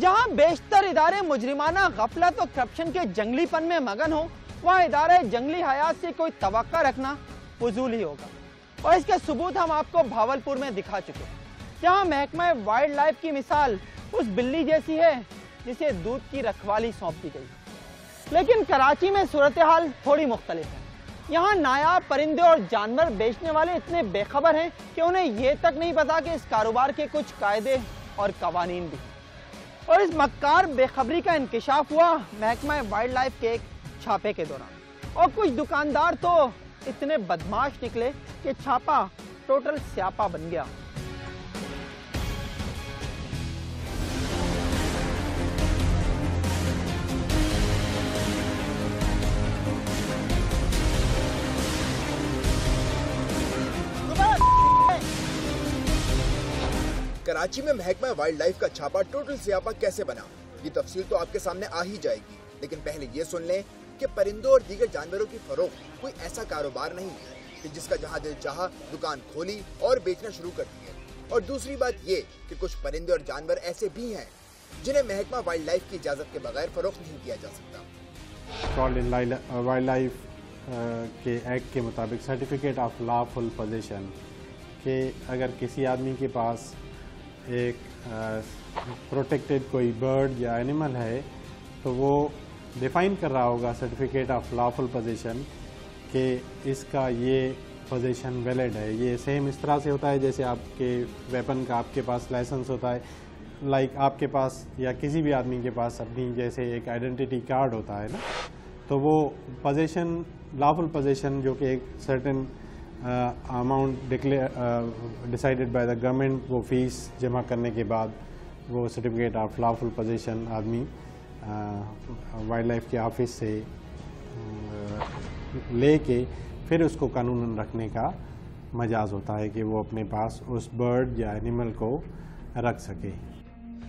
जहां बेशतर इदारे मुजरिमाना गफलत और करप्शन के जंगलीपन में मगन हो, वहाँ इदारे जंगली हयात से कोई तवक्का रखना फजूल ही होगा। और इसके सबूत हम आपको भावलपुर में दिखा चुके, जहाँ महकमा वाइल्ड लाइफ की मिसाल उस बिल्ली जैसी है जिसे दूध की रखवाली सौंप दी गई। लेकिन कराची में सूरत हाल थोड़ी मुख्तलिफ है। यहाँ नायाब परिंदे और जानवर बेचने वाले इतने बेखबर हैं कि उन्हें ये तक नहीं पता कि इस कारोबार के कुछ कायदे और कवानीन भी। और इस मक्कार बेखबरी का इंकिशाफ हुआ महकमा वाइल्ड लाइफ के एक छापे के दौरान। और कुछ दुकानदार तो इतने बदमाश निकले कि छापा टोटल स्यापा बन गया। कराची में महकमा वाइल्ड लाइफ का छापा टोटल स्यापा कैसे बना, ये तफसील तो आपके सामने आ ही जाएगी। लेकिन पहले ये सुन लें कि परिंदों और दीगर जानवरों की फरोख्त कोई ऐसा कारोबार नहीं है कि जिसका जहां दिल चाहा दुकान खोली और बेचना शुरू कर दिए। और दूसरी बात ये कि कुछ परिंदे और जानवर ऐसे भी हैं जिन्हें महकमा वाइल्ड लाइफ की इजाजत के बगैर फरोख्त नहीं किया जा सकता। वाइल्ड लाइफ के एक्ट के मुताबिक सर्टिफिकेट ऑफ लॉफुल पोजीशन के अगर किसी आदमी के पास एक प्रोटेक्टेड कोई बर्ड या एनिमल है तो वो डिफाइन कर रहा होगा सर्टिफिकेट ऑफ लॉफुल पोजीशन कि इसका ये पोजीशन वैलिड है। ये सेम इस तरह से होता है जैसे आपके वेपन का आपके पास लाइसेंस होता है, लाइक आपके पास या किसी भी आदमी के पास अपनी जैसे एक आइडेंटिटी कार्ड होता है ना, तो वो पोजीशन लॉफुल पोजीशन जो कि एक certain amount decided by the government, वो फीस जमा करने के बाद वो सर्टिफिकेट ऑफ लॉफुल पोजीशन आदमी वाइल्ड लाइफ के ऑफिस से लेके फिर उसको कानूनन रखने का मजाज होता है कि वो अपने पास उस बर्ड या एनिमल को रख सके।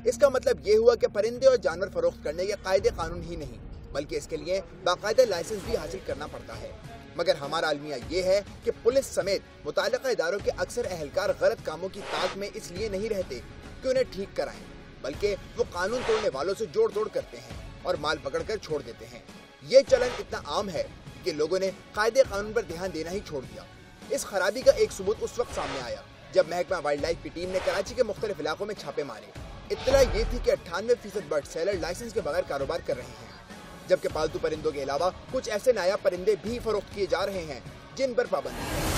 इसका मतलब ये हुआ कि परिंदे और जानवर फरोख्त करने के कायदे कानून ही नहीं बल्कि इसके लिए बाकायदा लाइसेंस भी हासिल करना पड़ता है। मगर हमारा अलमिया ये है कि पुलिस समेत मुताल्लिका इदारों के अक्सर एहलकार गलत कामों की ताक में इसलिए नहीं रहते कि उन्हें ठीक कराएं, बल्कि वो कानून तोड़ने वालों से जोड़ तोड़ करते हैं और माल पकड़कर छोड़ देते हैं। ये चलन इतना आम है कि लोगों ने कायदे कानून पर ध्यान देना ही छोड़ दिया। इस खराबी का एक सबूत उस वक्त सामने आया जब महकमा वाइल्ड लाइफ की टीम ने कराची के मुख्तलिफ इलाकों में छापे मारे। इत्तला ये थी कि 98% बर्ड सेलर लाइसेंस के बगैर कारोबार कर रहे हैं, जबकि पालतू परिंदों के अलावा कुछ ऐसे नायाब परिंदे भी फरोख्त किए जा रहे हैं जिन पर पाबंदी है।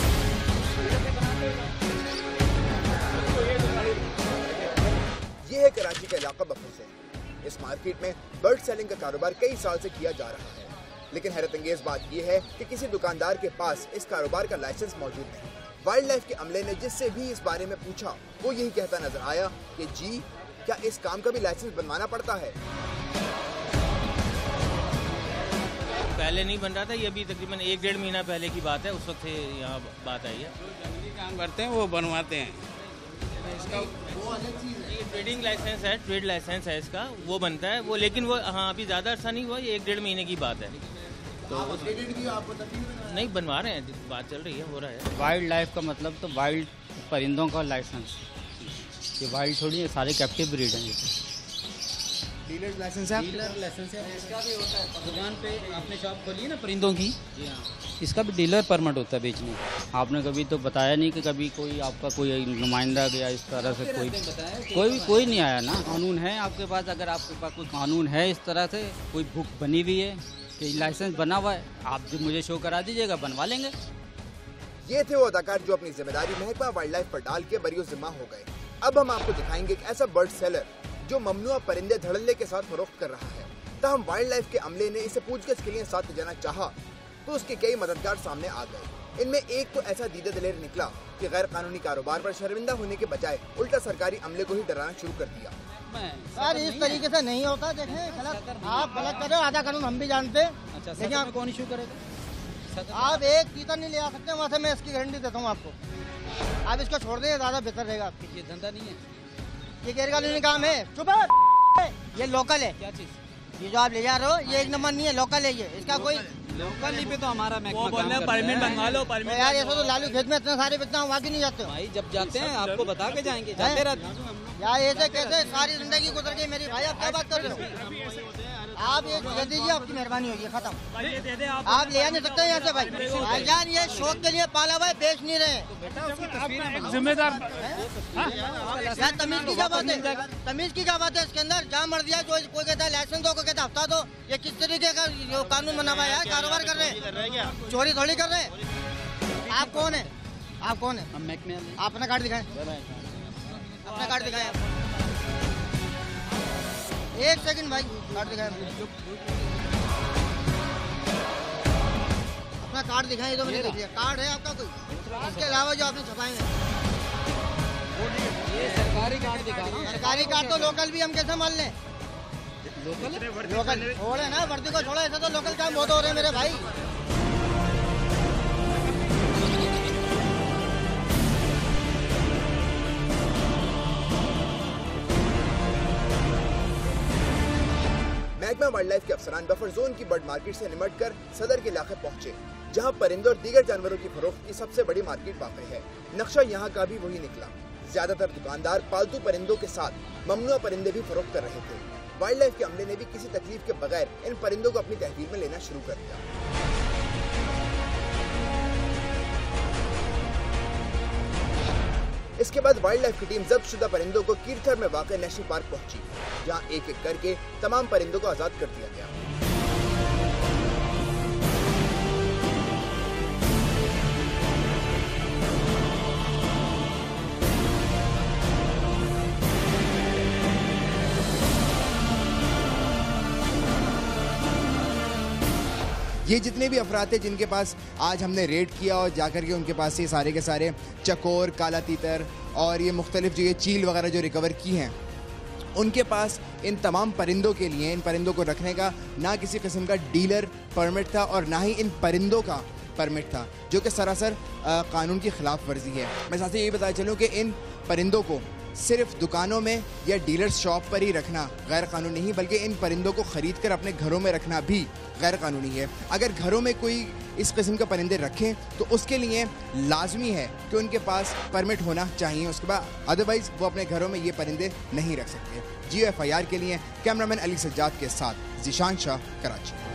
ये है कराची का इलाका बफर। इस मार्केट में बर्ड सेलिंग का कारोबार कई साल से किया जा रहा है, लेकिन हैरत अंगेज बात यह है कि किसी दुकानदार के पास इस कारोबार का लाइसेंस मौजूद नहीं। वाइल्ड लाइफ के अमले ने जिससे भी इस बारे में पूछा वो यही कहता नजर आया कि जी क्या इस काम का भी लाइसेंस बनवाना पड़ता है। पहले नहीं बन रहा था, ये भी तकरीबन 1-1.5 महीना पहले की बात है, उस वक्त यहाँ बात आई है। जो जंगली काम करते हैं वो बनवाते हैं। इसका वो अलग चीज़ है, ये ट्रेडिंग लाइसेंस है, ट्रेड लाइसेंस है इसका, वो बनता है वो, लेकिन वो हाँ अभी ज़्यादा अर्सा नहीं हुआ, ये 1-1.5 महीने की बात है। तो नहीं बनवा रहे हैं, बात चल रही है, हो रहा है। वाइल्ड लाइफ का मतलब तो वाइल्ड परिंदों का लाइसेंस, ये वाइल्ड थोड़ी है, सारे कैप्टिव ब्रीड हैं। डीलर लाइसेंस है, डीलर लाइसेंस है, इसका भी होता है। दुकान पे आपने शॉप खोली है ना परिंदों की, इसका भी डीलर परमिट होता है बेचने का। आपने कभी तो बताया नहीं कि कभी कोई आपका कोई नुमाइंदा या इस तरह से कोई नहीं आया ना। कानून है आपके पास, अगर आपके पास कोई कानून है इस तरह से, कोई बुक बनी हुई है कि लाइसेंस बना हुआ है, आप जो मुझे शो करा दीजिएगा, बनवा लेंगे। ये थे वो अदाकार जो अपनी जिम्मेदारी महकमा वाइल्ड लाइफ पर डाल के बरियो जिम्मा हो गए। अब हम आपको दिखाएंगे एक ऐसा बर्ड सेलर जो ममनुआ परिंदे धड़ल्ले के साथ फरोख्त कर रहा है। तहम वाइल्ड लाइफ के अमले ने इसे पूछगछ के लिए साथ जाना चाहा तो उसके कई मददगार सामने आ गए। इनमें एक तो ऐसा दीदा दिलेर निकला कि गैर कानूनी कारोबार पर शर्मिंदा होने के बजाय उल्टा सरकारी अमले को ही डराना शुरू कर दिया। सर इस तरीके से नहीं होता, देखें आप गलत कर रहे हो, आधा कानून हम भी जानते हैं। अच्छा, लेकिन आप कौन इशू करेगा? आप एक चीता नहीं ले आ सकते, वहाँ से मैं इसकी गारंटी देता हूँ आपको। आप इसको छोड़ दें, ज़्यादा बेहतर रहेगा। ये धंधा नहीं है, ये गैर कानूनी काम है। चुप है, ये लोकल है। क्या चीज़? ये जो आप ले जा रहे हो ये एक नंबर नहीं है, लोकल है ये। इसका कोई लोकल पे तो हमारा वो बोल रहे हैं परमिट बनवा लो, परमिट यार ऐसा तो लालू खेत में इतने सारे बेचना वहाँ क्यों नहीं जाते हो भाई, जब जाते हैं आपको बता के जाएंगे, जाते रहते हैं। यार ऐसे कैसे सारी जिंदगी गुजर गई मेरी भाई, आप क्या बात कर रहे हो? आप ये दे दीजिए, आपकी मेहरबानी होगी, खत्म। आप ले नहीं सकते यहाँ से भाई। भाईजान ये शौक के लिए पाला हुआ है, बेच नहीं रहे। जिम्मेदार यार तमीज की क्या बात है, तमीज की क्या बात है इसके अंदर? जहाँ मर दिया, जो कोई कहता है लाइसेंस दो, कोई कहता है हफ्ता दो। ये किस तरीके का कानून बना हुआ है यार? कारोबार कर रहे हैं, चोरी थोड़ी कर रहे हैं। आप कौन है? आप कौन है? हम महकमे आप अपना कार्ड दिखाएं, अपना कार्ड दिखाएं। एक सेकंड भाई, कार्ड दिखाएं, अपना कार्ड दिखाएं। ये तो मैंने देख लिया, कार्ड है आपका कोई? इसके अलावा जो आपने छपाए हैं, ये सरकारी कार्ड दिखा रहा हूँ। सरकारी कार्ड तो लोकल भी हम कैसे मान लें? लोकल छोड़े ना, वर्दी को छोड़ो, ऐसे तो लोकल काम बहुत हो रहे हैं मेरे भाई। महकमा वाइल्ड लाइफ के अफसरान बफर जोन की बर्ड मार्केट से निमटकर सदर के इलाके पहुंचे, जहां परिंदों और दीगर जानवरों की फरोख्त की सबसे बड़ी मार्केट वाक़ है। नक्शा यहां का भी वही निकला। ज्यादातर दुकानदार पालतू परिंदों के साथ ममनुआ परिंदे भी फरोख्त कर रहे थे। वाइल्ड लाइफ के अमले ने भी किसी तकलीफ के बगैर इन परिंदों को अपनी तहवील में लेना शुरू कर दिया। इसके बाद वाइल्ड लाइफ की टीम जब्त शुदा परिंदों को कीरथर में वाक़ नेशनल पार्क पहुंची, जहां एक एक करके तमाम परिंदों को आजाद कर दिया गया। ये जितने भी अफराद थे जिनके पास आज हमने रेड किया और जाकर के उनके पास से सारे के सारे चकोर, काला तीतर और ये मुख्तलिफ जो ये चील वगैरह जो रिकवर की हैं, उनके पास इन तमाम परिंदों के लिए, इन परिंदों को रखने का ना किसी किस्म का डीलर परमिट था और ना ही इन परिंदों का परमिट था, जो कि सरासर कानून की खिलाफ वर्जी है। मैं साथ ही यही बताया चलूँ कि इन परिंदों को सिर्फ दुकानों में या डीलर्स शॉप पर ही रखना गैर कानूनी नहीं, बल्कि इन परिंदों को ख़रीद कर अपने घरों में रखना भी गैर कानूनी है। अगर घरों में कोई इस किस्म के परिंदे रखें तो उसके लिए लाजमी है कि उनके पास परमिट होना चाहिए, उसके बाद अदरवाइज़ वो अपने घरों में ये परिंदे नहीं रख सकते। GFIR के लिए कैमरामैन अली सज्जाद के साथ ज़ीशान शाह, कराची।